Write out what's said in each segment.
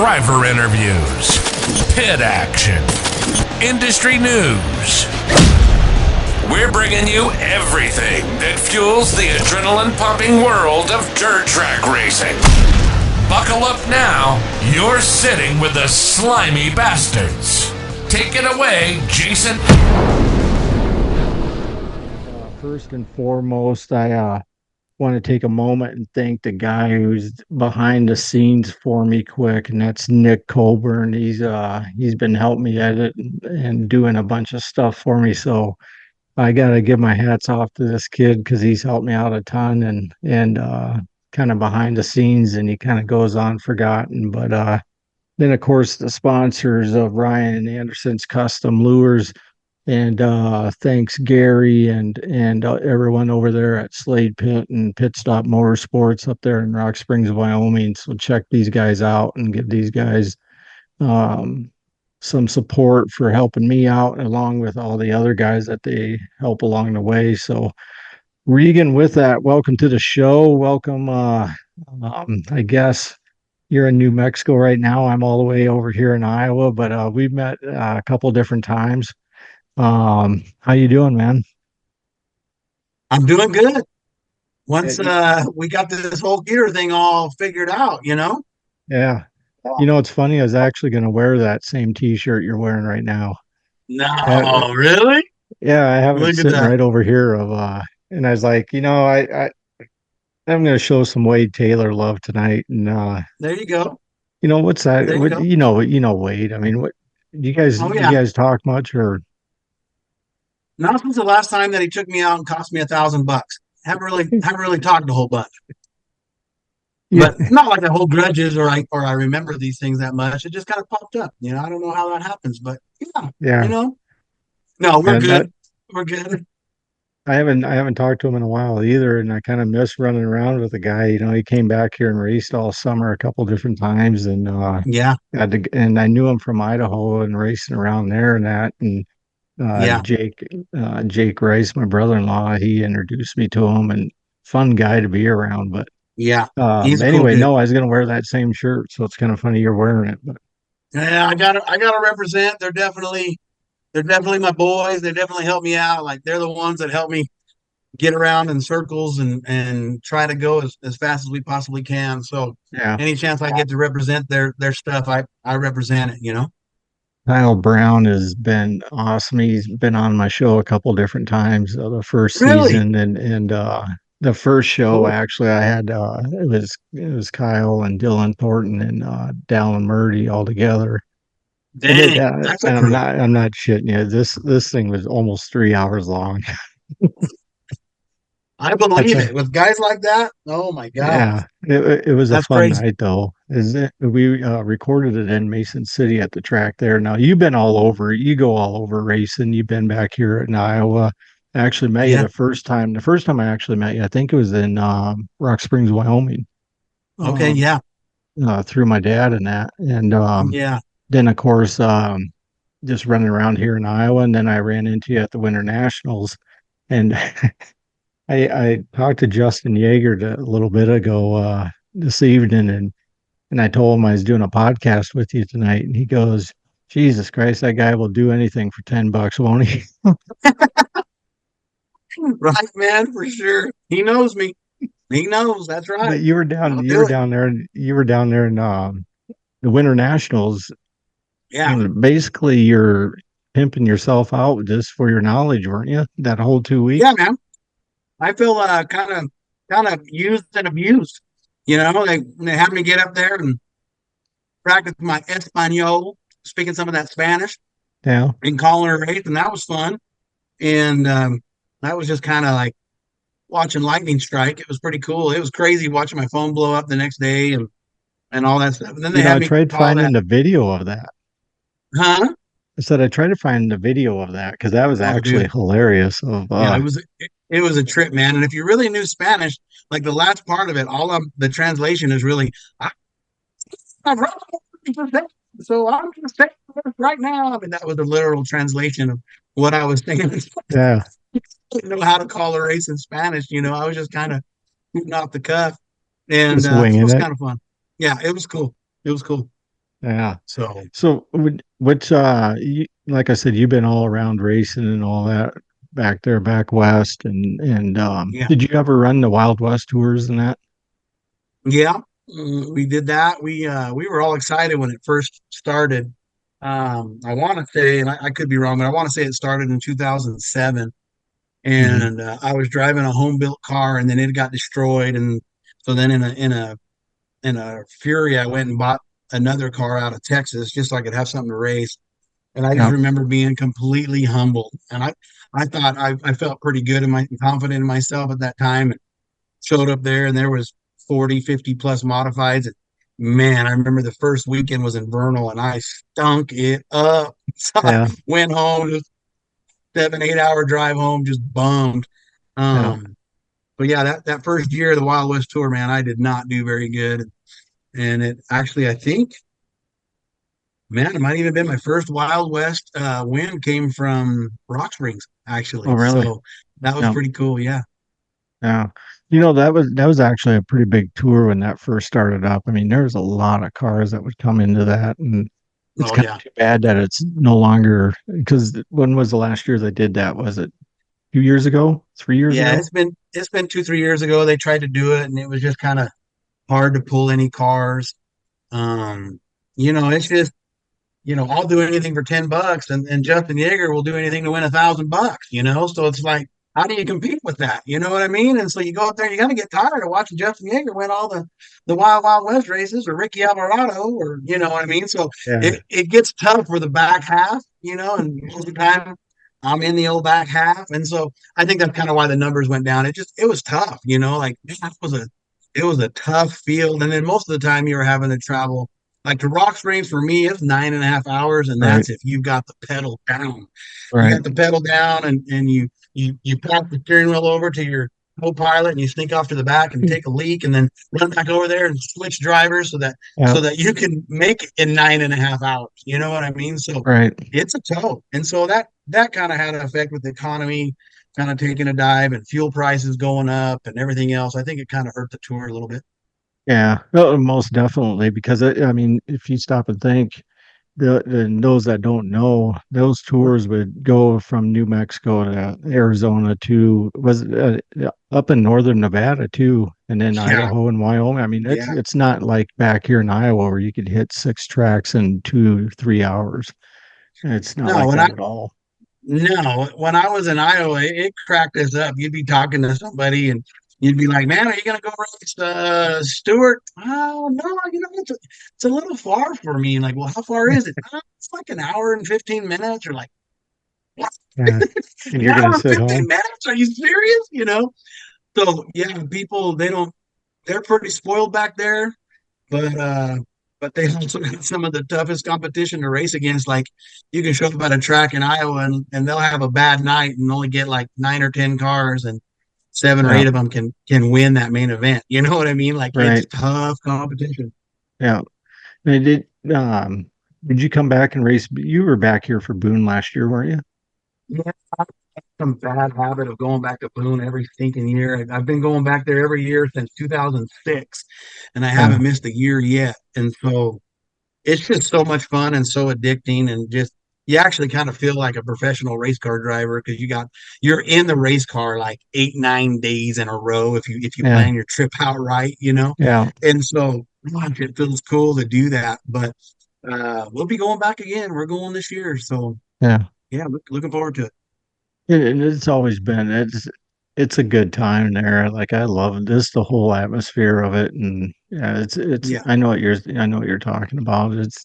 driver interviews, pit action, industry news. We're bringing you everything that fuels the adrenaline-pumping world of dirt track racing. Buckle up now. You're sitting with the Slimy Bastards. Take it away, Jason. First and foremost, I want to take a moment and thank the guy who's behind the scenes for me quick, and that's Nick Colburn. He's been helping me edit and doing a bunch of stuff for me. So I gotta give my hats off to this kid because he's helped me out a ton and kind of behind the scenes, and he kind of goes unforgotten. But then of course the sponsors of Ryan and Anderson's Custom Lures. And thanks Gary and everyone over there at Slade Pit and Pit Stop Motorsports up there in Rock Springs, Wyoming. So check these guys out and give these guys some support for helping me out, along with all the other guys that they help along the way. So Regan, with that, welcome to the show. Welcome. I guess you're in New Mexico right now. I'm all the way over here in Iowa, but we've met a couple different times. How you doing, man? I'm doing good. Once we got this whole gear thing all figured out, Yeah. You know, it's funny, I was actually going to wear that same t-shirt you're wearing right now. No, really? Yeah, I have it Look at sitting that. right over here and I was like, I'm going to show some Wade Taylor love tonight. And There you go. what's that? There you What go. Wade. I mean, what you guys Oh you yeah. guys talk much or Not since the last time that he took me out and cost me $1,000. Haven't really talked a whole bunch. yeah, But not like I hold grudges or I remember these things that much. It just kind of popped up. I don't know how that happens, but yeah, you yeah. know. No, we're And that good. We're good. I haven't talked to him in a while either, and I kind of miss running around with the guy. He came back here and raced all summer a couple different times, and Yeah, and I knew him from Idaho and racing around there and that. And yeah, Jake Rice, my brother-in-law, he introduced me to him, and fun guy to be around. But yeah. He's a cool anyway, dude. no, I was gonna wear that same shirt, so it's kind of funny you're wearing it. But Yeah, I gotta represent. They're definitely my boys. They definitely help me out. Like they're the ones that help me get around in circles and try to go as fast as we possibly can. So yeah, any chance I get to represent their stuff, I represent it. Kyle Brown has been awesome. He's been on my show a couple different times. The first Really? season and the first show Cool. actually I had it was Kyle and Dylan Thornton and Dallin Murdy all together. And it Dang, that's a and crew. I'm not shitting you. This thing was almost 3 hours long. I That's believe a it. With guys like that, oh my God. Yeah. It was a That's fun crazy. night though. Is it we recorded it in Mason City at the track there. Now you've been all over. You go all over racing. You've been back here in Iowa. I actually met you Yeah. the first time. The first time I actually met you, I think it was in Rock Springs, Wyoming. Okay. Um, Yeah. through my dad and that. And Yeah. then of course just running around here in Iowa, and then I ran into you at the Winter Nationals. And I talked to Justin Yeager a little bit ago this evening, and I told him I was doing a podcast with you tonight, and he goes, "Jesus Christ, that guy will do anything for $10, won't he?" Right, man, for sure. He knows me. He knows. That's right. But you were down, I'll you were do it. down there, and you were down there in the Winter Nationals. Yeah. Basically, you're pimping yourself out just for your knowledge, weren't you? That whole two Yeah, weeks. man. I feel kind of used and abused. They had me get up there and practice my Espanol, speaking some of that Spanish Yeah. and calling a race, and that was fun. And that was just kind of like watching lightning strike. It was pretty cool. It was crazy watching my phone blow up the next day and all that stuff. And then they I had me tried call finding that, the video of that. huh? I said I tried to find the video of that because that was Oh, actually dude. hilarious. Of Yeah, it was a trip, man. And if you really knew Spanish, like the last part of it, all of the translation is really, I'm running 50%, so I'm just saying this right now. I mean, that was the literal translation of what I was saying. Yeah, I didn't know how to call a race in Spanish. I was just kind of shooting off the cuff, and just it winging was it. kind of fun. Yeah, it was cool. It was cool. Yeah. So So like I said, you've been all around racing and all that back there, back west, and yeah, did you ever run the Wild West tours and that? yeah, we did that. We were all excited when it first started. I want to say, and I could be wrong, but I want to say it started in 2007. Hmm. And I was driving a home built car, and then it got destroyed. And so then in a fury, I went and bought another car out of Texas just so I could have something to race. And I just Yeah. remember being completely humbled. And I thought I felt pretty good and confident in myself at that time. And showed up there, and there was 40, 50 plus modifieds. And man, I remember the first weekend was in Vernal, and I stunk it up. So I Yeah. went home, just 7, 8 hour drive home, just bummed. Yeah. But yeah, that first year of the Wild West Tour, man, I did not do very good. And it actually, I think, man, it might even been my first Wild West win came from Rock Springs, Oh, actually. really? So that was Yeah. pretty cool. Yeah. Yeah. That was actually a pretty big tour when that first started up. I mean, there was a lot of cars that would come into that, and it's Oh, kind of yeah. too bad that it's no longer because when was the last year they did that? Was it 2 years ago? 3 years Yeah. ago? It's been 2, 3 years ago. They tried to do it, and it was just kind of hard to pull any cars. Um, it's just, I'll do anything for $10, and Justin Yeager will do anything to win $1,000. So it's like, how do you compete with that? You know what I mean? And so you go up there, you got to get tired of watching Justin Yeager win all the Wild Wild West races, or Ricky Alvarado, or you know what I mean. So Yeah. it gets tough for the back half, and most of the time I'm in the old back half, and so I think that's kind of why the numbers went down. It was tough, like it was a tough field, and then most of the time you were having to travel. Like to Rock Springs for me, it's 9.5 hours, and Right. that's if you've got the pedal down. You Right. got the pedal down, and you pass the steering wheel over to your co-pilot, and you sneak off to the back and take a leak, and then run back over there and switch drivers so that Yeah. so that you can make it in 9.5 hours. You know what I mean? So Right. it's a tow, and so that kind of had an effect with the economy kind of taking a dive and fuel prices going up and everything else. I think it kind of hurt the tour a little bit. Yeah. No, most definitely because I mean, if you stop and think, those that don't know, those tours would go from New Mexico to Arizona to was up in northern Nevada too, and then Yeah, Idaho and Wyoming. I mean, it's yeah. it's not like back here in Iowa where you could hit 6 tracks in 2, 3 hours. It's not No, like when that I at all. No, when I was in Iowa, it cracked us up. You'd be talking to somebody, and you'd be like, "Man, are you gonna go race Stewart?" Oh no, it's a little far for me. Like, well, how far is it? It's like an hour and 15 minutes, or like, what? Yeah, and An you're hour gonna and sit 15 home. minutes? Are you serious? So yeah, people they're pretty spoiled back there, but they also got some of the toughest competition to race against. Like you can show up at a track in Iowa, and they'll have a bad night and only get like 9 or 10 cars, and seven or Yeah, eight of them can win that main event. You know what I mean? Like it's right. tough competition. Yeah. They did you come back and race? You were back here for Boone last year, weren't you? Yeah, I've got some bad habit of going back to Boone every stinking year. I've been going back there every year since 2006, and I Yeah. haven't missed a year yet. And so it's just so much fun and so addicting, and just you actually kind of feel like a professional race car driver because you're in the race car like 8, 9 days in a row if you Yeah. plan your trip out right. Yeah. And so gosh, it feels cool to do that. But we'll be going back again. We're going this year, so Yeah. yeah, looking forward to it. It's always been it's a good time there. Like I love this the whole atmosphere of it, and yeah, it's Yeah. I know what you're talking about. It's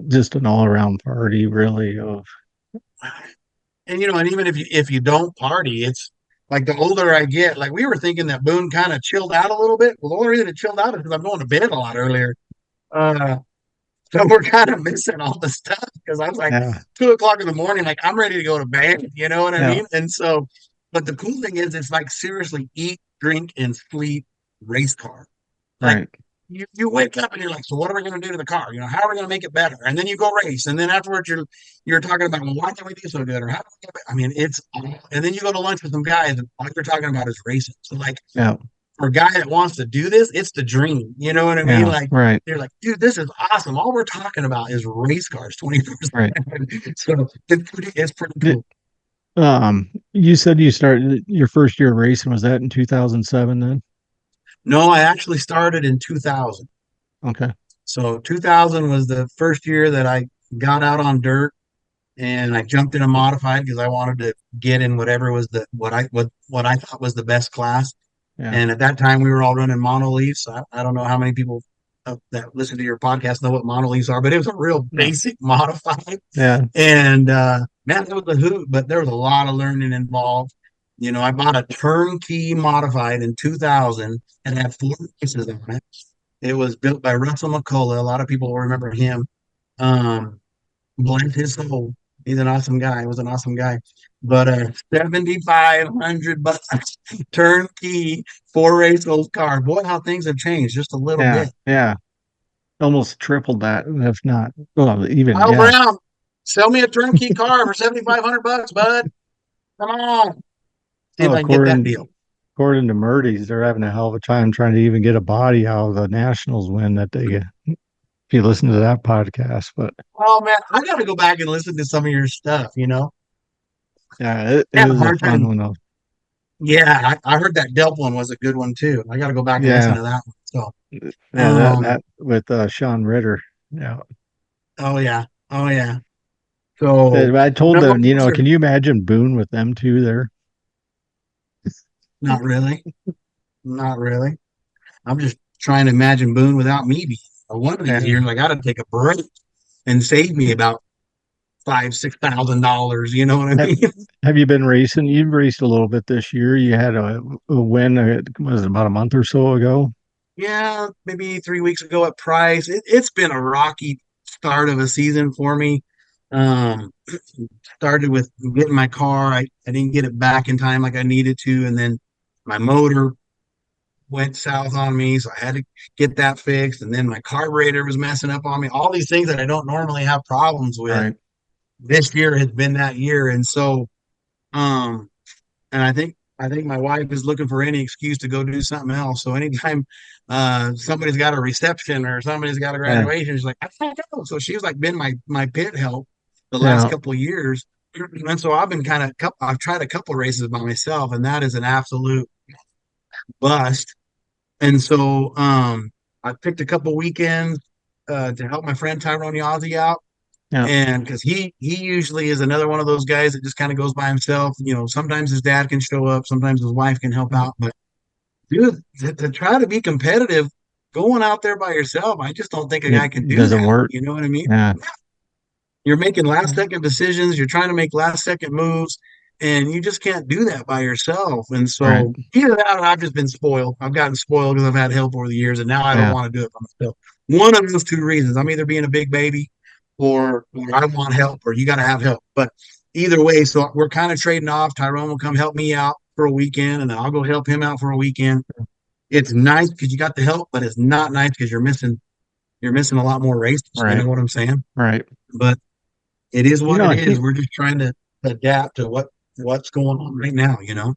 just an all around party, really. Of And even if you don't party, it's like the older I get, like we were thinking that Boone kind of chilled out a little bit. Well, the only reason it chilled out is because I'm going to bed a lot earlier. Uh, so we're kind of missing all the stuff because I was like yeah, 2 o'clock in the morning, like I'm ready to go to bed. You know what I yeah, mean? And so, but the cool thing is, it's like seriously eat, drink, and sleep race car. Like right, you wake up and you're like, so what are we going to do to the car? How are we going to make it better? And then you go race, and then afterwards you're talking about, well, why can't we do so good, or how do we get better? I mean, it's all, and then you go to lunch with some guys, and all you're talking about is racing. So like yeah, for a guy that wants to do this, it's the dream. You know what I mean? Yeah, Like right, they're like, dude, this is awesome. All we're talking about is race cars 24/7. right. So it's pretty Did, cool. you said you started your first year racing, was that in 2007 then? No, I actually started in 2000. Okay. So 2000 was the first year that I got out on dirt and I jumped in a modified because I wanted to get in whatever was the what I thought was the best class. Yeah. And at that time, we were all running monoliths. I don't know how many people that listen to your podcast know what monoliths are, but it was a real No. basic modified. Yeah. And man, that was a hoot, but there was a lot of learning involved. You know, I bought a turnkey modified in 2000 and had four pieces on it. It was built by Russell McCullough. A lot of people will remember him. Um, bless his soul. He's an awesome guy. He was an awesome guy. But 7,500 bucks turnkey four race old car. Boy, how things have changed just a little Yeah. bit. Yeah. Almost tripled that, if not, well, even, Kyle yeah. Brown, sell me a turnkey car for 7,500 bucks, bud. Come on. See if Well, I can get that deal. according to Murdy's, they're having a hell of a time trying to even get a body out of the Nationals win that they get. If you listen to that podcast, but Oh man, I gotta go back and listen to some of your stuff, you know. yeah, I it have a was a hard fun time. one though. Yeah, I heard that Delp one was a good one too. I gotta go back and listen Yeah, to that one. So yeah, that um with Sean Ritter. Yeah, oh yeah. Oh yeah. So I told no, them, can you imagine Boone with them two there? not really. Not really. I'm just trying to imagine Boone without me. One of these Yeah. years, I got to take a break and save me about $5,000, $6,000. You know what I Have, mean? have you been racing? You've raced a little bit this year. You had a win, was it about a month or so ago? Yeah, maybe 3 weeks ago at Price. It's been a rocky start of a season for me. Um, started with getting my car. I didn't get it back in time like I needed to, and then my motor went south on me, so I had to get that fixed. And then my carburetor was messing up on me. All these things that I don't normally have problems with. Right. This year has been that year, and so um, and I think my wife is looking for any excuse to go do something else. So anytime somebody's got a reception or somebody's got a Yeah. graduation, she's like, I can't go. So she's like been my pit help the last Yeah. couple of years. And so I've been I've tried a couple races by myself, and that is an absolute bust. And so I picked a couple weekends to help my friend Tyrone Yazzie out. Yeah. And because he usually is another one of those guys that just kind of goes by himself. You know, sometimes his dad can show up, sometimes his wife can help out. But dude, to try to be competitive going out there by yourself, I just don't think a guy can It do doesn't that. work. You know what I mean? Yeah. You're making last second decisions, you're trying to make last second moves, and you just can't do that by yourself. And Right. so either that or I've just been spoiled. I've gotten spoiled because I've had help over the years, and now I don't Yeah. want to do it by myself. One of those two reasons. I'm either being a big baby or I want help or you got to have help. But either way, so we're kind of trading off. Tyrone will come help me out for a weekend, and then I'll go help him out for a weekend. It's nice because you got the help, but it's not nice because you're missing a lot more races. You Right. know what I'm saying? Right. But it is You what know, it is. he, We're just trying to adapt to what's going on right now, you know?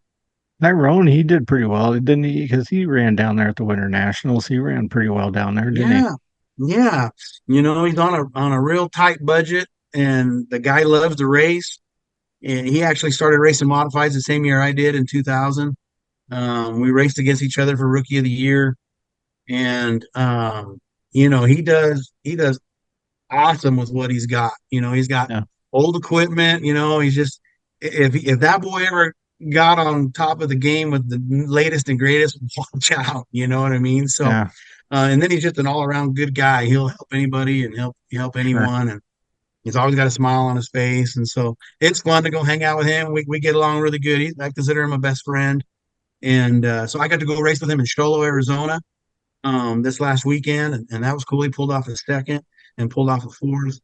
Tyrone, he did pretty well, didn't he? Because he ran down there at the Winter Nationals. He ran pretty well down there, didn't he? Yeah. Yeah. You know, he's on a real tight budget and the guy loves to race. And he actually started racing modifieds the same year I did in 2000. We raced against each other for Rookie of the Year, and he does awesome with what he's got. You know, he's got Yeah. old equipment. You know, he's just if that boy ever got on top of the game with the latest and greatest, watch out. You know what I mean? So, Yeah. and then he's just an all around good guy. He'll help anybody and help Sure. anyone, and he's always got a smile on his face. And so it's fun to go hang out with him. We get along really good. I consider him a best friend. And so I got to go race with him in Sholo, Arizona this last weekend. And that was cool. He pulled off a second and pulled off a fourth.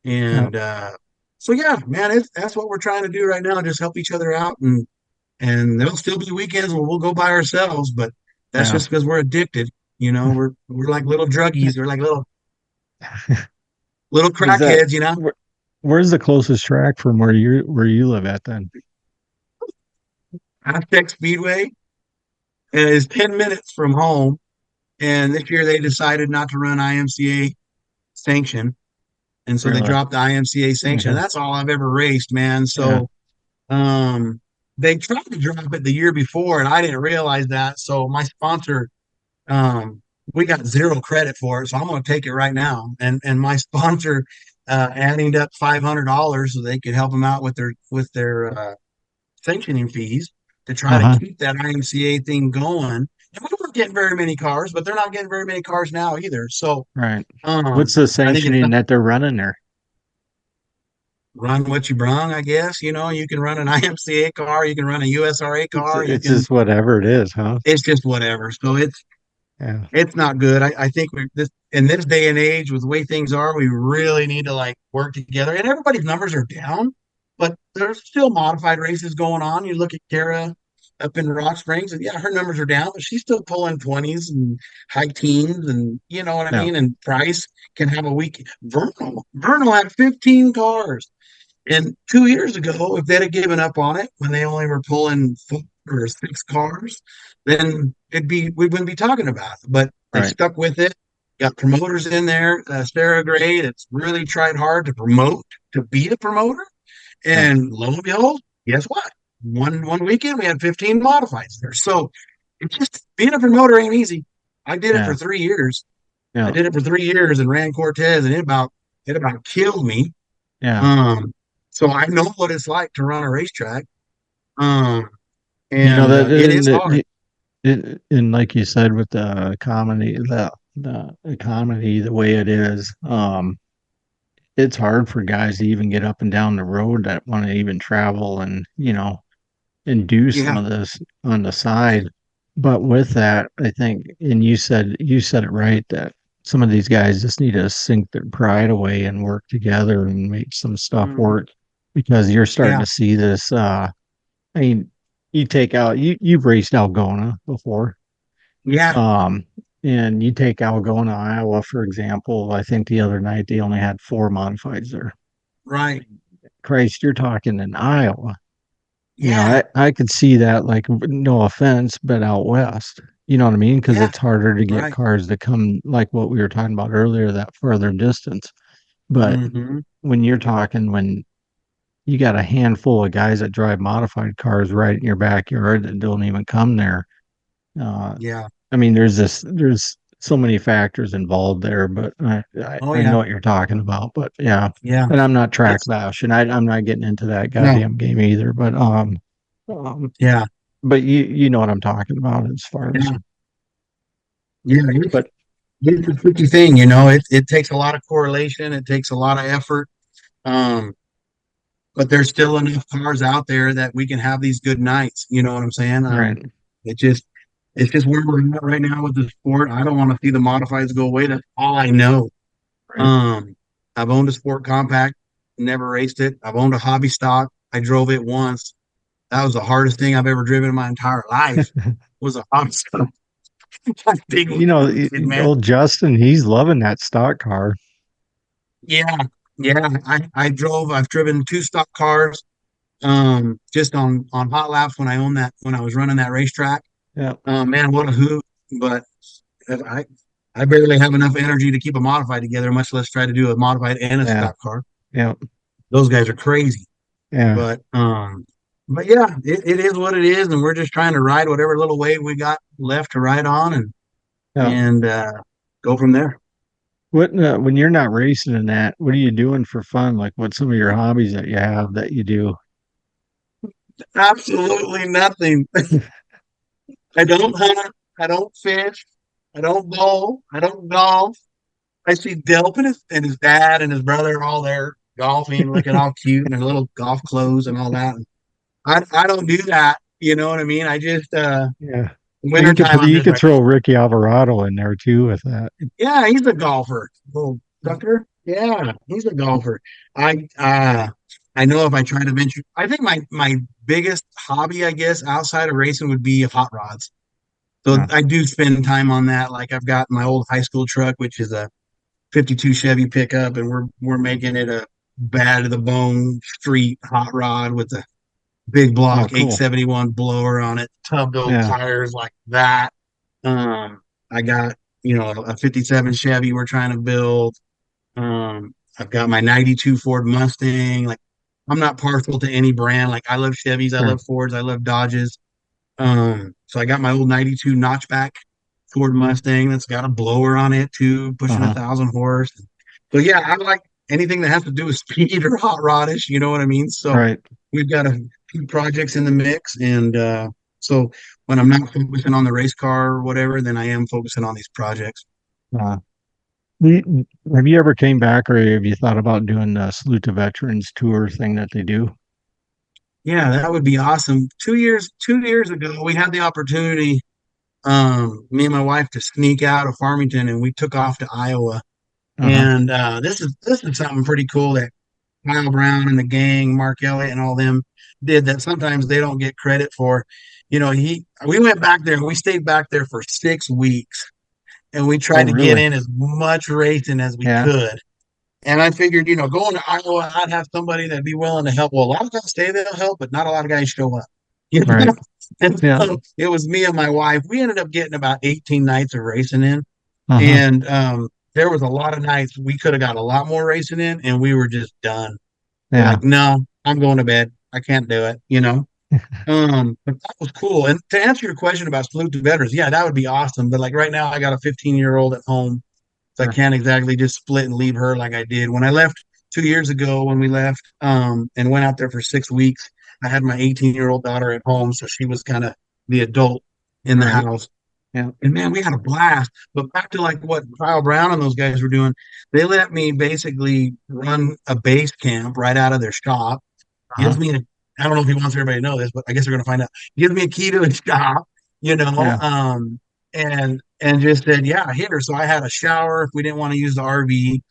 Yeah. And so, yeah, man, that's what we're trying to do right now. Just help each other out. And there'll still be weekends where we'll go by ourselves, but that's Yeah. just because we're addicted. You know, we're like little druggies. We're like little Is that crackheads, you know? where's the closest track from where you live at then? Aztec Speedway. is 10 minutes from home. And this year they decided not to run IMCA sanction. And so they Really? dropped the IMCA sanction. Yeah. That's all I've ever raced, man. Yeah. So they tried to drop it the year before, and I didn't realize that. So my sponsor, um, we got zero credit for it. So I'm going to take it right now. And my sponsor adding up $500 so they could help them out with their sanctioning fees to try to Uh-huh. keep that IMCA thing going. And we weren't getting very many cars, but they're not getting very many cars now either. So Right. What's the I think it's sanctioning that they're running there? run what you brung, I guess. You can run an IMCA car, you can run a USRA It's car, you it's can, just whatever it is, huh? it's just whatever. So Yeah. it's not good. I think we this in this day and age with the way things are, we really need to like work together. And everybody's numbers are down, but there's still modified races going on. You look at Kara up in Rock Springs, and yeah, her numbers are down, but she's still pulling 20s and high teens, and you know what I Yeah. mean. And Price can have a week. Vernal had 15 cars. And 2 years ago, if they'd have given up on it when they only were pulling 4 or 6 cars, then we wouldn't be talking about it. But they Right. stuck with it. Got promoters in there. Sarah Gray, that's really tried hard to promote, to be a promoter. Yeah. And lo and behold, guess what? One weekend we had 15 modifieds there. So it's just being a promoter ain't easy. I did it for Yeah. 3 years. I Yeah. did it for 3 years and ran Cortez, and it about killed me. Yeah. um, so I know what it's like to run a racetrack. Um, You know and that it is hard. and like you said with the comedy, the economy the way it is, it's hard for guys to even get up and down the road that want to even travel and and do some Yeah. of this on the side. But with that, I think, and you said it right, that some of these guys just need to sink their pride away and work together and make some stuff Mhm. work, because you're starting Yeah. to see this. I mean, you've raced Algona before. Yeah. Um, and you take Algona, Iowa, for example. I think the other night they only had four modifieds there. Right. Christ, you're talking in Iowa. Yeah. I could see that, like, no offense, but out west. You know what I mean? Because Yeah. it's harder to get Right. cars to come, like what we were talking about earlier, that further distance. But Hmm. when you're talking, when you got a handful of guys that drive modified cars right in your backyard that don't even come there, uh, Yeah. I mean, there's so many factors involved there, but Oh I know yeah. what you're talking about. But yeah, Yeah. and I'm not track It's bashing. I'm not getting into that no. goddamn game either. But um, Yeah. but you know what I'm talking about as far as. Yeah. Yeah. But It's a tricky thing, you know. It takes a lot of correlation. It takes a lot of effort. Um, but there's still enough cars out there that we can have these good nights. You know what I'm saying? right, It just it's just where we're at right now with the sport. I don't want to see the modifieds go away. That's all I know. right. I've owned a sport compact, never raced it. I've owned a hobby stock. I drove it once. That was the hardest thing I've ever driven in my entire life. Was a hobby stock. Big kid, man. Old Justin, he's loving that stock car. Yeah, yeah. I've driven two stock cars, just on hot laps when I was running that racetrack. Yeah, Man, what a hoot! But I I barely have enough energy to keep a modified together, much less try to do a modified and a yeah, stock car. yeah, Those guys are crazy. yeah, But yeah, it is what it is, and we're just trying to ride whatever little wave we got left to ride on, and yeah. and go from there. What when you're not racing in that, what are you doing for fun? Like, what's some of your hobbies that you have that you do? Absolutely nothing. I don't hunt. I don't fish. I don't bowl. I don't golf. I see Delp and his dad and his brother all there golfing, looking all cute in their little golf clothes and all that. I don't do that. You know what I mean? I just Yeah. Well, wintertime I'm you just could like, throw Ricky Alvarado in there too with that. yeah, he's a golfer. Little sucker. Yeah, he's a golfer. I know if I try to venture, I think my biggest hobby, I guess, outside of racing would be hot rods. So Yeah. I do spend time on that. Like I've got my old high school truck, which is a 52 Chevy pickup, and we're making it a bad to the bone street hot rod with the big Oh, block cool. 871 blower on it, tub those Yeah. tires like that. I got, a 57 Chevy we're trying to build. I've got my 92 Ford Mustang. Like, I'm not partial to any brand. Like, I love Chevys, I Sure. love Fords, I love Dodges. So I got my old 92 notchback Ford Mustang that's got a blower on it too, pushing a Uh-huh. thousand horse. So yeah, I like anything that has to do with speed or hot rodish, you know what I mean? So Right. we've got a few projects in the mix. And so when I'm not focusing on the race car or whatever, then I am focusing on these projects. Uh, have you ever came back or have you thought about doing the Salute to Veterans tour thing that they do? Yeah, that would be awesome. 2 years ago, we had the opportunity, me and my wife, to sneak out of Farmington, and we took off to Iowa. Uh-huh. And this is something pretty cool that Kyle Brown and the gang, Mark Elliott and all them did that sometimes they don't get credit for. We went back there and we stayed back there for 6 weeks, and we Oh, tried to get really? in as much racing as we Yeah. could. And I figured, going to Iowa, I'd have somebody that'd be willing to help. Well, a lot of guys say they'll help, but not a lot of guys show up. You know? Right. And Yeah. so it was me and my wife. We ended up getting about 18 nights of racing in. Uh-huh. And there was a lot of nights we could have got a lot more racing in, and we were just done. We're Yeah. like, no, I'm going to bed. I can't do it. But that was cool. And to answer your question about salute to veterans, yeah, that would be awesome. But like right now, I got a 15-year-old at home, so I Sure. can't exactly just split and leave her like I did when I left 2 years ago. When we left, and went out there for 6 weeks, I had my 18-year-old daughter at home, so she was kind of the adult in the Right. house. Yeah. And man, we had a blast. But back to like what Kyle Brown and those guys were doing, they let me basically run a base camp right out of their shop. Uh-huh. Gives me a, I don't know if he wants everybody to know this, but I guess we're gonna find out. Gives me a key to his shop, you know, Yeah. um, and just said, yeah, here. So I had a shower if we didn't want to use the RV.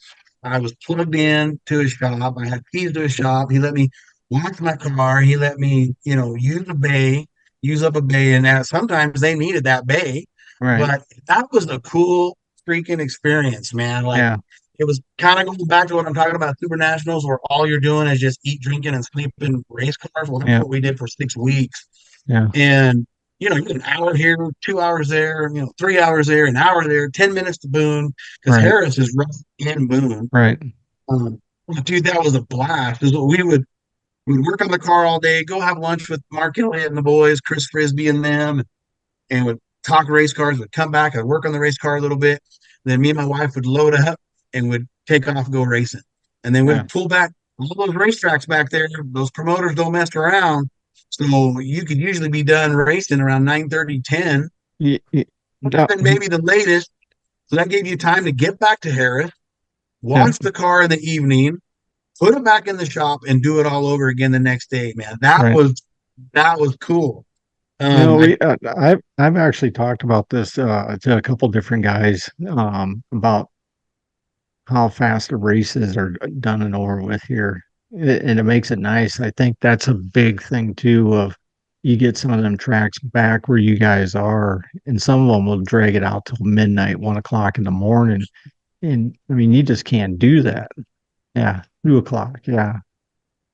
I was plugged in to his shop. I had keys to his shop. He let me wash my car. He let me, use up a bay. And that sometimes they needed that bay. Right. But that was a cool freaking experience, man. Like, Yeah. it was kind of going back to what I'm talking about, Super Nationals, where all you're doing is just eat, drinking, and sleep in race cars. Well, that's Yeah. what we did for 6 weeks. Yeah. And, you get an hour here, 2 hours there, 3 hours there, an hour there, 10 minutes to Boone, because Right. Harris is right in Boone. Right. Um, Dude, that was a blast. We would work on the car all day, go have lunch with Mark Elliott and the boys, Chris Frisbee and them, and would talk race cars, would come back, I'd work on the race car a little bit. Then me and my wife would load up and would take off, go racing. And then Yeah. we'd pull back all those racetracks back there. Those promoters don't mess around. So you could usually be done racing around 9:30, 10, Yeah. and maybe the latest. So that gave you time to get back to Harris, Yeah. wash the car in the evening, put it back in the shop, and do it all over again the next day, man. That Right. was that was cool. I I've actually talked about this to a couple different guys about how fast the races are done and over with here. And it makes it nice. I think that's a big thing too of you get some of them tracks back where you guys are, and some of them will drag it out till midnight, 1 o'clock in the morning. And I mean, you just can't do that. Yeah, 2 o'clock. Yeah.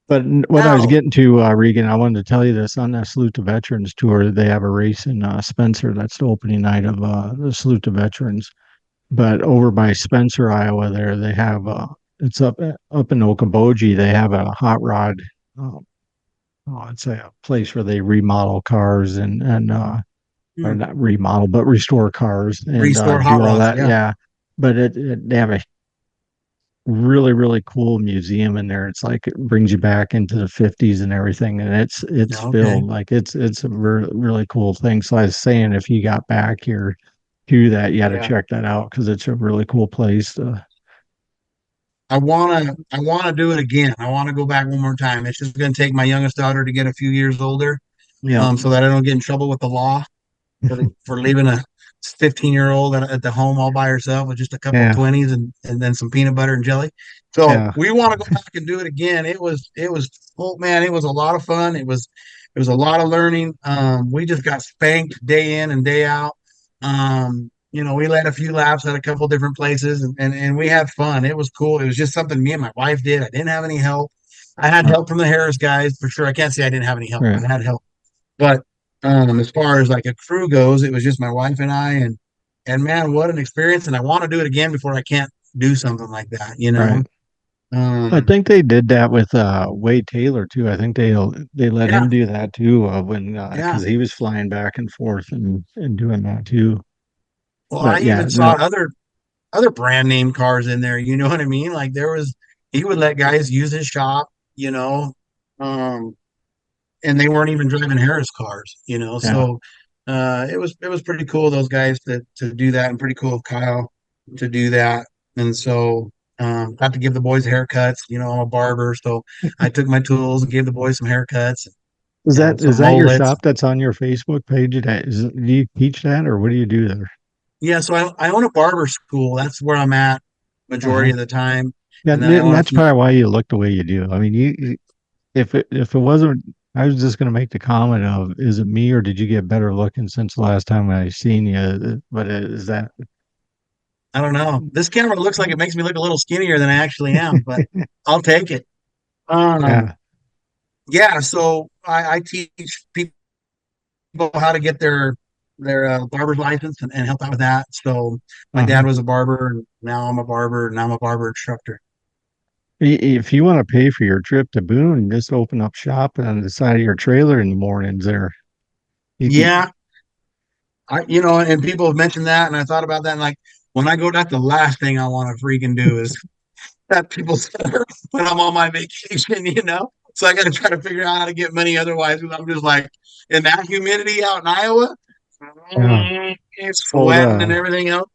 But what I was Now, getting to, Regan, I wanted to tell you this on that Salute to Veterans tour. They have a race in Spencer. That's the opening night of the Salute to Veterans. But over by Spencer, Iowa, there they have it's up in Okoboji. They have a hot rod. Uh, it's a place where they remodel cars and or not remodel, but restore cars and restore hot do all rods, that. yeah. Yeah, but they have a really cool museum in there. It's like it brings you back into the 50s and everything, and it's Okay. filled like it's a really cool thing. So I was saying if you got back here to that, you got to Yeah. check that out because it's a really cool place. I wanna do it again. I want to go back one more time. It's just gonna take my youngest daughter to get a few years older, Yeah, so that I don't get in trouble with the law for leaving a 15-year-old at the home all by herself with just a couple of yeah, 20s and then some peanut butter and jelly. So yeah, we want to go back and do it again. It was oh man, it was a lot of fun. It was a lot of learning. We just got spanked day in and day out. We led a few laps at a couple different places, and we had fun. It was cool. It was just something me and my wife did. I didn't have any help. I had Uh, help from the Harris guys for sure. I can't say I didn't have any help. right, I had help, but as far as like a crew goes, it was just my wife and I, and man, what an experience! And I want to do it again before I can't do something like that. right. I Um, think they did that with Wade Taylor too. I think they let yeah, him do that too when yeah. because he was flying back and forth and doing that too. Well, I But yeah, even saw no, other brand name cars in there. You know what I mean? Like there was, he would let guys use his shop. You know, um, and they weren't even driving Harris cars. yeah. So it was pretty cool of those guys to do that, and pretty cool of Kyle to do that. And so got to give the boys haircuts. I'm a barber, so I took my tools and gave the boys some haircuts and Is some that your mullets. shop that's on your Facebook page? Do you teach that or what do you do there? Yeah, so I own a barber school. That's where I'm at Uh-huh. majority of the time. Yeah, And then I and own a that's few. probably why you look the way you do. I mean, if it wasn't, I was just going to make the comment of, is it me or did you get better looking since the last time I seen you? But is that, I don't know. This camera looks like it makes me look a little skinnier than I actually am, but I'll take it. Um, yeah, yeah, so I teach people how to get their barber's license and help out with that. So my uh-huh. dad was a barber, and now I'm a barber, and now I'm a barber instructor. If you want to pay for your trip to Boone, just open up shop on the side of your trailer in the mornings there. You Yeah, can, and people have mentioned that, and I thought about that, and like when I go, that's the last thing I want to freaking do is have people start when I'm on my vacation. So I got to try to figure out how to get money otherwise, because I'm just like in that humidity out in Iowa, yeah. it's Well, sweating and everything else.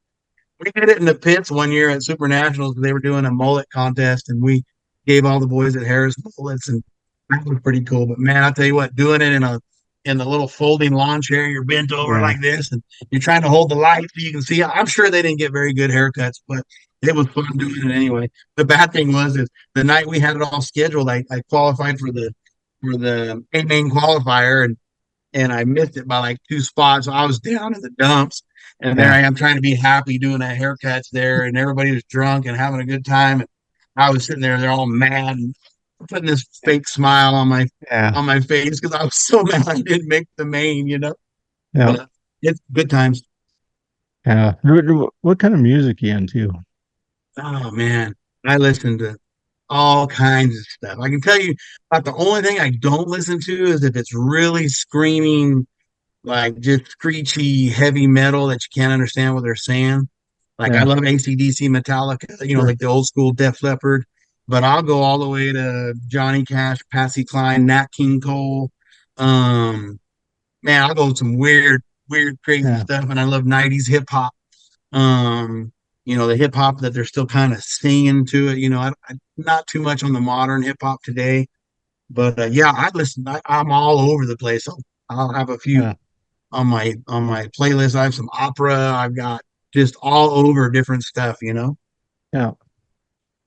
We did it in the pits one year at Super Nationals. They were doing a mullet contest, and we gave all the boys at Harris mullets, and that was pretty cool. But man, I tell you what, doing it in the little folding lawn chair, you're bent over yeah, like this, and you're trying to hold the light so you can see. I'm sure they didn't get very good haircuts, but it was fun doing it anyway. The bad thing was is the night we had it all scheduled, I qualified for the A main qualifier, and I missed it by like 2 spots. So I was down in the dumps. And there yeah, I am trying to be happy doing that haircuts there, and everybody was drunk and having a good time. And I was sitting there, they're all mad and putting this fake smile on my yeah, face because I was so mad I didn't make the main. yeah, But it's good times. yeah. What kind of music you into? Oh man, I listen to all kinds of stuff. I can tell you about the only thing I don't listen to is if it's really screaming, like just screechy heavy metal that you can't understand what they're saying. Like I Yeah, love AC/DC, Metallica, sure. like the old school Def Leppard, but I'll go all the way to Johnny Cash, Patsy Cline, Nat King Cole. Um, man, I'll go with some weird, crazy Yeah, stuff, and I love '90s hip hop. Um, the hip hop that they're still kind of singing to it. Not too much on the modern hip hop today, but yeah, I listen. I'm all over the place. I'll have a few yeah, on my playlist. I have some opera. I've got just all over different stuff. yeah.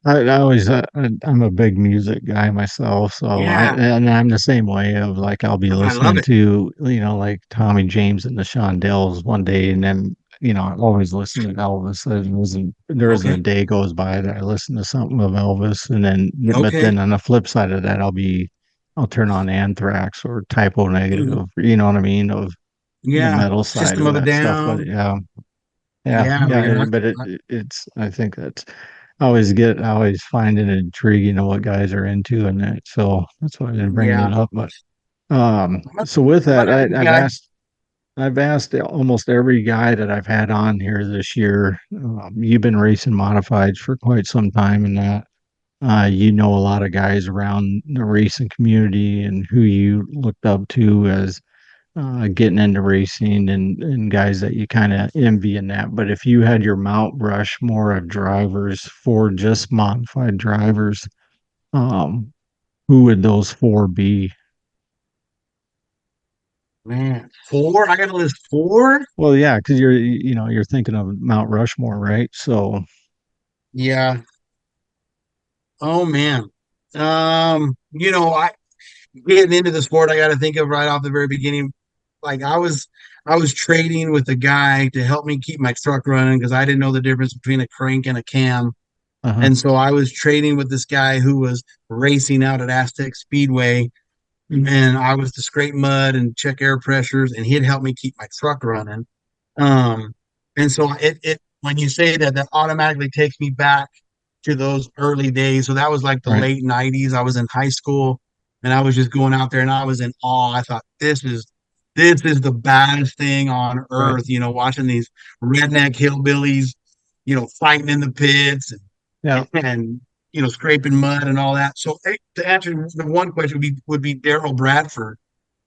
I'm a big music guy myself, so Yeah, and I'm the same way of like I'll be I love listening it. to, like Tommy James and the Shondells one day, and then, I always listen to Elvis. There isn't a Okay. day goes by that I listen to something of Elvis, and but Okay. then on the flip side of that, I'll turn on Anthrax or Typo Negative, Mhm. you know what I mean, of the Yeah. metal side System of of a that stuff. But Down. yeah, yeah, Yeah, yeah, man. but it's I think that's I always find it intriguing of what guys are into and that. So that's why I'm bringing Yeah. it up. But I'm a, so with I'm an that, early guy. I've asked almost every guy that I've had on here this year. You've been racing modifieds for quite some time, and that you know a lot of guys around the racing community and who you looked up to as getting into racing and guys that you kind of envy in that. But if you had your Mount Rushmore of drivers for just modified drivers, um, who would those four be? Man. Four? I gotta list four? Well, yeah, because you're thinking of Mount Rushmore, right? So Yeah. Oh man. I getting into the sport, I gotta think of right off the very beginning. Like I was trading with a guy to help me keep my truck running because I didn't know the difference between a crank and a cam. Uh-huh. And so I was training with this guy who was racing out at Aztec Speedway, and I was to scrape mud and check air pressures, and he'd help me keep my truck running. Um, and so it when you say that, that automatically takes me back to those early days. So that was like the Right. late 90s. I was in high school and I was just going out there and I was in awe. I thought this is the baddest thing on Right. earth, watching these redneck hillbillies, fighting in the pits Yeah. and scraping mud and all that. So to answer the one question would be Daryl Bradford.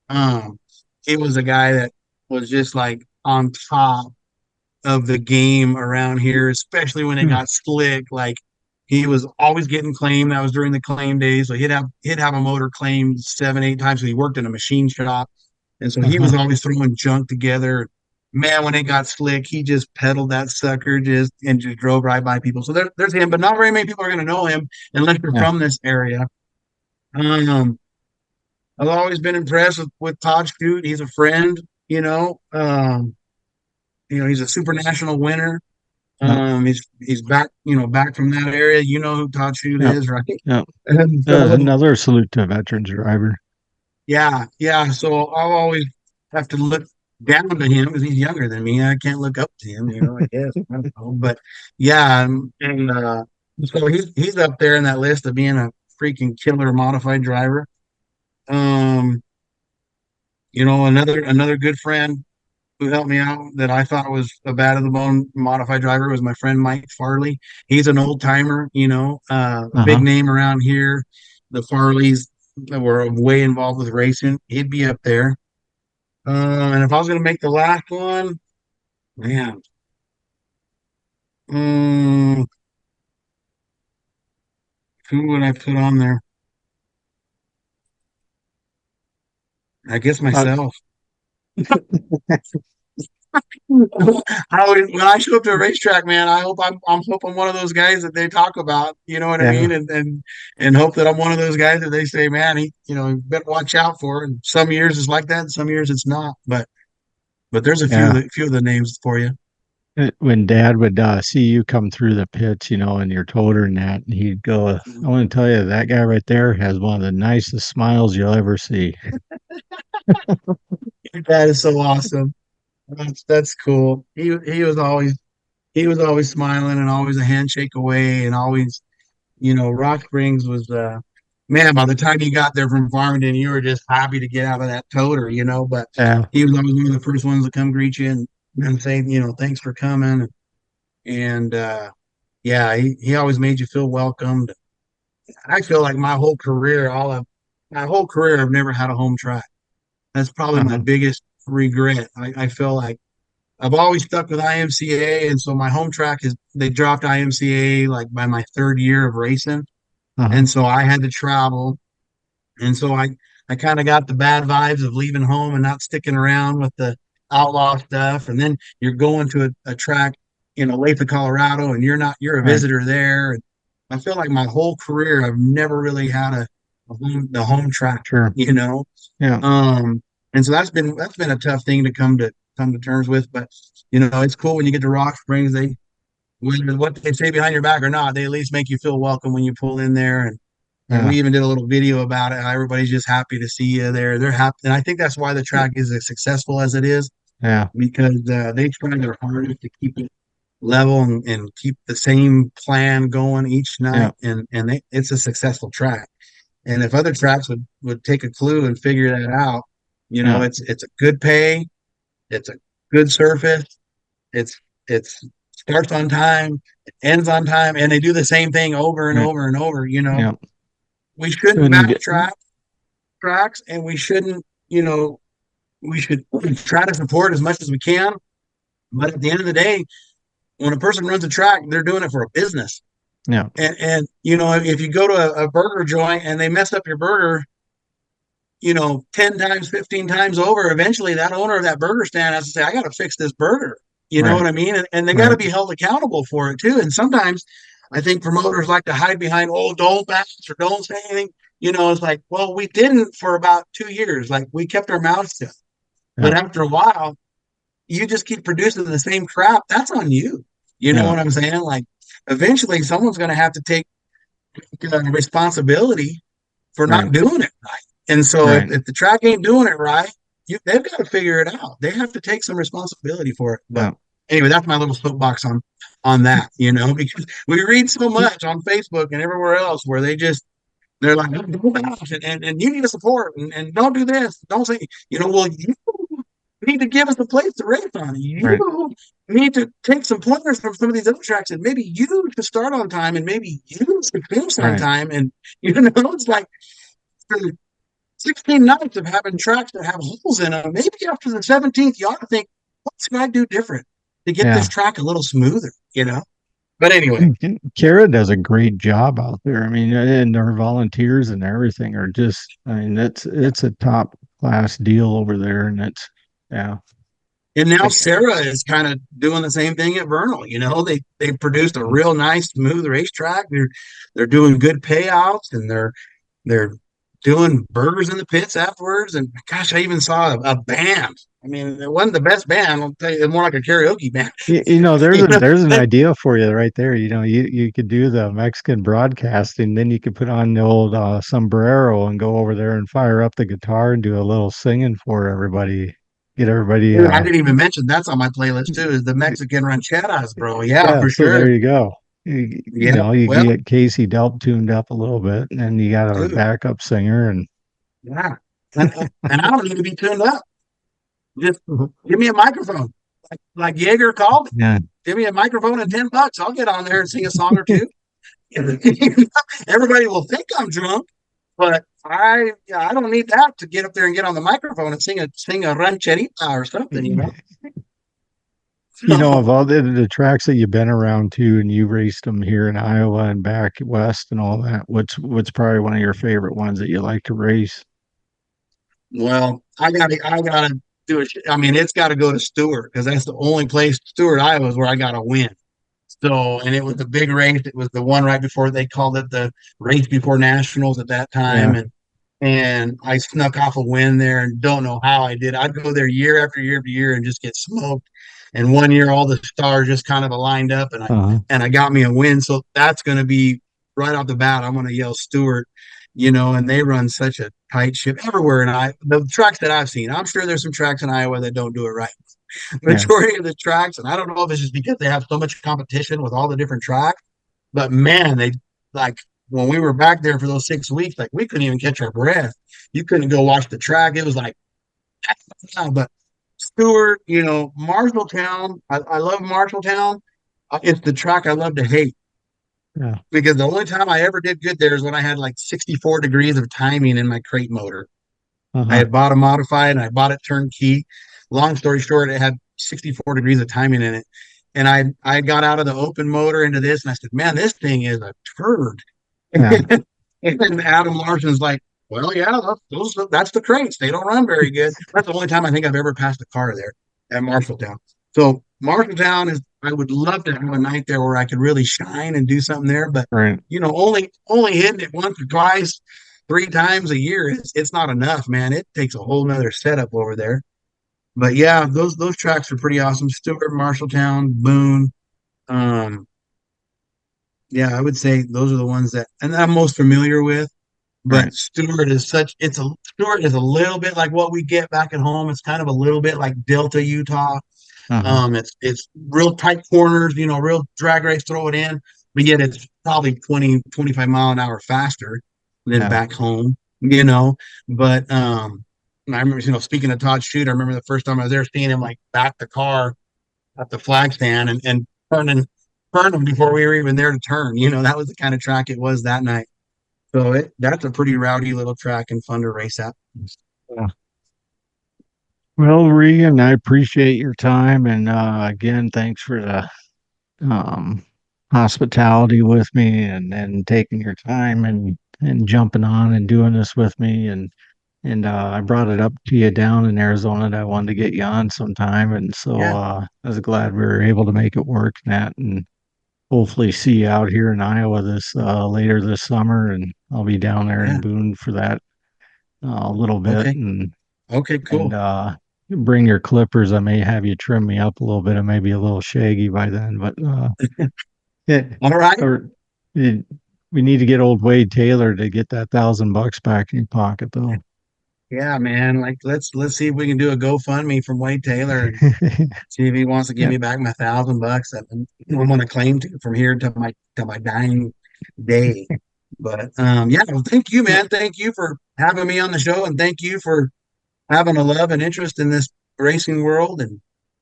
Um, he was a guy that was just like on top of the game around here, especially when it Hmm. got slick. Like he was always getting claimed. That was during the claim days. So he'd have a motor claimed 7, 8 times. So he worked in a machine shop, and so he was Uh-huh. always throwing junk together. Man, when it got slick, he just pedaled that sucker and just drove right by people. So there's him, but not very many people are going to know him unless you're Yeah. from this area. Um, I've always been impressed with Todd Scoot. He's a friend, you know. He's a super national winner. Yeah. He's back from that area. You know who Todd Scoot Yeah. is, right? Yeah. And so Another salute to a veterans driver. yeah, yeah. So I'll always have to look down to him because he's younger than me. I can't look up to him, I guess. I don't know. But yeah, and so he's up there in that list of being a freaking killer modified driver. Um, another good friend who helped me out that I thought was a bad of the bone modified driver was my friend Mike Farley. He's an old timer, a big Uh-huh. name around here. The Farleys were way involved with racing. He'd be up there. And if I was going to make the last one, man, um, who would I put on there? I guess Uh, myself. When I show up to a racetrack, man, I hope I'm one of those guys that they talk about. You know what I yeah. mean? And hope that I'm one of those guys that they say, man, you better watch out for. And some years it's like that, and some years it's not. But there's a few of Yeah. the names for you. When Dad would see you come through the pits, and your toter and that, and he'd go, "I want to tell you that guy right there has one of the nicest smiles you'll ever see." That is so awesome. That's cool. He was always smiling and always a handshake away and always Rock Springs was man, by the time you got there from Farmington, you were just happy to get out of that toter. But Yeah. he was always one of the first ones to come greet you and say, thanks for coming. And yeah, he always made you feel welcomed. I feel like my whole career, I've never had a home track. That's probably my Uh-huh. biggest regret. I feel like I've always stuck with IMCA, and so my home track they dropped IMCA like by my third year of racing, Uh-huh. and so I had to travel, and so I kind of got the bad vibes of leaving home and not sticking around with the outlaw stuff, and then you're going to a track in Olathe, Colorado, and you're a Right. visitor there, and I feel like my whole career I've never really had the home track, Sure. you know. Yeah. Um, and so that's been a tough thing to come to terms with, but it's cool when you get to Rock Springs. Whether what they say behind your back or not, they at least make you feel welcome when you pull in there. And Yeah. we even did a little video about it. How everybody's just happy to see you there. They're happy, and I think that's why the track is as successful as it is Yeah. because they try their hardest to keep it level and keep the same plan going each Yeah. night, and it's a successful track. And if other tracks would take a clue and figure that out, Yeah. it's a good pay, it's a good surface, it's starts on time, it ends on time, and they do the same thing over and Right. over and over. Yeah. We shouldn't Couldn't get. backtrack tracks, and we should try to support as much as we can. But at the end of the day, when a person runs a track, they're doing it for a business. Yeah. And if you go to a burger joint and they mess up your burger, 10 times, 15 times over, eventually that owner of that burger stand has to say, I got to fix this burger. You know Right. what I mean? And they got to Right. be held accountable for it too. And sometimes I think promoters like to hide behind, oh, don't bash or don't say anything. It's like, well, we didn't for about 2 years. Like we kept our mouths shut. But Yeah. after a while, you just keep producing the same crap. That's on you. You know Yeah. what I'm saying? Like eventually someone's going to have to take responsibility for not Right. doing it right. And so Right. if the track ain't doing it right, they've got to figure it out. They have to take some responsibility for it. But Yeah. anyway, that's my little soapbox on that, because we read so much on Facebook and everywhere else where they're like, "Go back and you need to support and don't do this. Don't say, well, you need to give us a place to race on. You Right. need to take some pointers from some of these other tracks and maybe you to start on time and maybe you to finish on Right. time. And, it's like, for 16 nights of having tracks that have holes in them, maybe after the 17th, you ought to think, what can I do different to get this Yeah. track a little smoother? But anyway, Kara does a great job out there. I mean, and her volunteers and everything are just, I mean, it's a top class deal over there. And yeah. and now Like, Sarah is kind of doing the same thing at Vernal. They produced a real nice, smooth racetrack. They're doing good payouts and they're doing burgers in the pits afterwards. And gosh, I even saw a band. I mean, it wasn't the best band. I'll tell you, it's more like a karaoke band. there's You know, there's an idea for you right there. You could do the Mexican broadcasting, then you could put on the old sombrero and go over there and fire up the guitar and do a little singing for everybody. Get everybody I didn't even mention that's on my playlist too. Is the Mexican rancheras, bro? Yeah, yeah, for so there sure. you go. You Yeah, know, you well, get Casey Delp tuned up a little bit, and then you got a dude, backup singer, and yeah, and I don't need to be tuned up. Just give me a microphone, like Jaeger called. yeah, Give me a microphone and $10. I'll get on there and sing a song or two. Everybody will think I'm drunk, but I don't need that to get up there and get on the microphone and sing a rancherita or something. of So, all the tracks that you've been around to, and you raced them here in Iowa and back west and all that. What's probably one of your favorite ones that you like to race? well, I gotta do it. I mean, it's got to go to Stewart because that's the only place Stewart, Iowa, is where I got to win. So, and it was the big race. It was the one right before they called it the race before nationals at that time, Yeah. and I snuck off a win there and don't know how I did. I'd go there year after year after year and just get smoked. And one year all the stars just kind of aligned up and I Uh-huh. and I got me a win. So that's going to be right off the bat. I'm going to yell Stewart, and they run such a tight ship everywhere. And the tracks that I've seen, I'm sure there's some tracks in Iowa that don't do it right. Yeah. Majority of the tracks, and I don't know if it's just because they have so much competition with all the different tracks, but man, they like when we were back there for those 6 weeks, like we couldn't even catch our breath. You couldn't go watch the track. It was like, but Stewart, Marshalltown, I love Marshalltown. It's the track I love to hate Yeah. because the only time I ever did good there is when I had like 64 degrees of timing in my crate motor. I Uh-huh. had bought a modified and I bought it turnkey. Long story short, it had 64 degrees of timing in it. And I got out of the open motor into this and I said, man, this thing is a turd. Yeah. And then Adam Larson's like, well, yeah, that's the crates. They don't run very good. That's the only time I think I've ever passed a car there at Marshalltown. So Marshalltown I would love to have a night there where I could really shine and do something there. But, Right. only hitting it once or twice, 3 times a year, it's not enough, man. It takes a whole nother setup over there. But yeah, those tracks are pretty awesome. Stewart, Marshalltown, Boone. Um, yeah, I would say those are the ones that I'm most familiar with. But Right. Stewart is a little bit like what we get back at home. It's kind of a little bit like Delta, Utah. Uh-huh. It's real tight corners, real drag race, throw it in, but yet it's probably 20, 25 mile an hour faster than Yeah. back home. But I remember, speaking of Todd Shute, I remember the first time I was there seeing him like back the car at the flag stand and turn them before we were even there to turn. That was the kind of track it was that night. So that's a pretty rowdy little track and fun to race at. Yeah. Well, Regan, I appreciate your time, and again, thanks for the um, hospitality with me, and taking your time and jumping on and doing this with me, and I brought it up to you down in Arizona that I wanted to get you on sometime, and so Yeah, I was glad we were able to make it work, Nat, and hopefully see you out here in Iowa this later this summer, and I'll be down there in yeah. Boone for that a little bit, Okay. and Okay, and cool. bring your clippers. I may have you trim me up a little bit. I may be a little shaggy by then, but All right. Or we need to get old Wade Taylor to get that $1,000 back in your pocket, though. Yeah, man. Like let's see if we can do a GoFundMe from Wade Taylor and see if he wants to give Yeah, me back my $1,000 and I'm gonna claim to from here to my dying day. But yeah, well, thank you, yeah, man. Thank you for having me on the show, and thank you for having a love and interest in this racing world.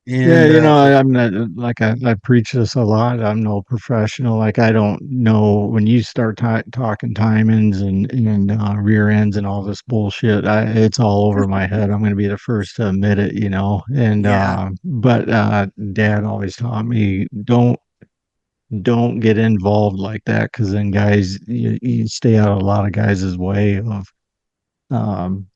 yeah. And I'm not like I preach this a lot. I'm no professional. Like I don't know when you start talking timings and rear ends and all this bullshit. It's all over my head. I'm going to be the first to admit it. And yeah, but Dad always taught me don't get involved like that because then guys you stay out of a lot of guys' way of um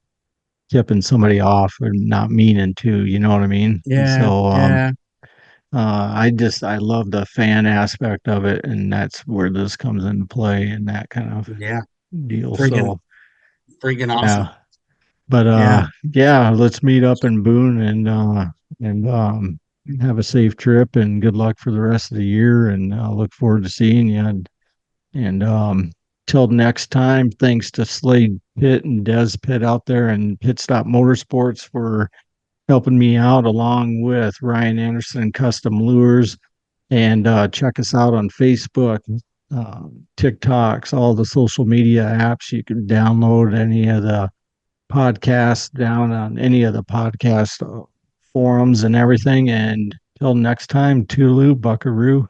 tipping somebody off or not meaning to, you know what I mean? And yeah, so yeah, I love the fan aspect of it, and that's where this comes into play and that kind of yeah. deal. Freaking So freaking awesome. yeah. But Yeah, yeah, let's meet up in Boone and have a safe trip and good luck for the rest of the year and look forward to seeing you and till next time, thanks to Slade Pitt and Des Pitt out there and Pit Stop Motorsports for helping me out, along with Ryan Anderson Custom Lures. And check us out on Facebook, TikToks, all the social media apps. You can download any of the podcasts down on any of the podcast forums and everything. And till next time, Tulu, Buckaroo.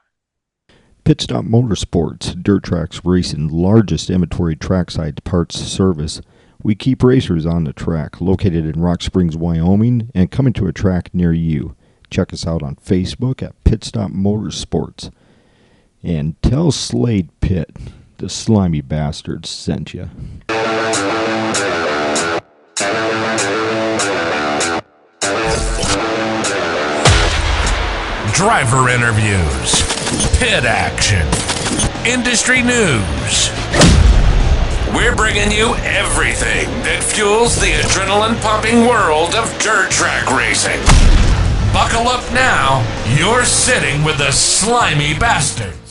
Pit Stop Motorsports, Dirt Tracks Racing, largest inventory trackside parts service. We keep racers on the track, located in Rock Springs, Wyoming, and coming to a track near you. Check us out on Facebook at Pit Stop Motorsports. And tell Slade Pitt, the slimy bastard, sent you. Driver interviews, pit action, industry news. We're bringing you everything that fuels the adrenaline-pumping world of dirt track racing. Buckle up now. You're sitting with the slimy bastards.